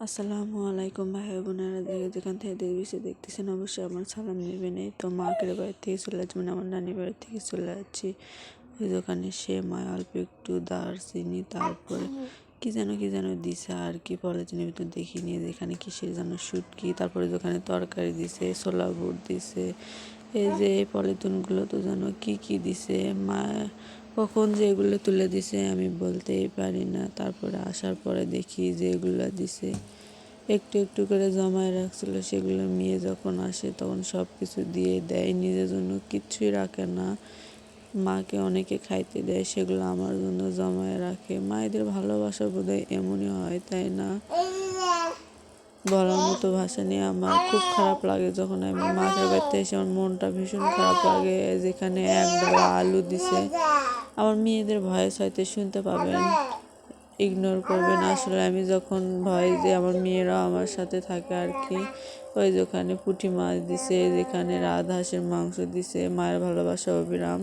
আসসালামু আলাইকুম ভাই বোনেরা, যেখান থেকে দেশে দেখতেছেন অবশ্যই আমার সালাম নেবেন। এই তো মাকের বাড়ি থেকে চলে যাচ্ছি, মানে আমার নানির বাড়ি থেকে চলে যাচ্ছি। ওই দোকানে সেমাই, অল্প একটু দারচিনি, তারপরে কি যেন দিছে আর কি, পলিথিনের ভিতর দেখিনি, যেখানে কিসের যেন শুটকি, তারপরে দোকানে তরকারি দিছে, ছোলা বুট দিছে। এই যে এই পলিথিনগুলো তো যেন কি দিছে, মা কখন যে এগুলো তুলে দিছে আমি বলতেই পারি না। তারপরে আসার পরে দেখি যে এগুলো দিছে, একটু একটু করে জমায় রাখছিল, সেগুলো মেয়ে যখন আসে তখন সব কিছু দিয়ে দেয়, নিজের জন্য কিচ্ছুই রাখে না। মাকে অনেকে খাইতে দেয়, সেগুলো আমার জন্য জমায় রাখে। মায়েদের ভালোবাসা বোধহয় এমনই হয়, তাই না? বলার মতো ভাষা নিয়ে আমার খুব খারাপ লাগে যখন আমি মাকে বাড়িতে এসে, আমার মনটা ভীষণ খারাপ লাগে। যেখানে এক ডালা আলু দিছে, আমার মেয়েদের ভয়েস হয়তো শুনতে পাবেন, ইগনোর করবেন। আসলে আমি যখন ভয় যে আমার মেয়েরাও আমার সাথে থাকে আর কি। ওই দোকানে পুঁটি মাছ দিছে, যেখানে রাজহাঁসের মাংস দিছে। মায়ের ভালোবাসা অবিরাম।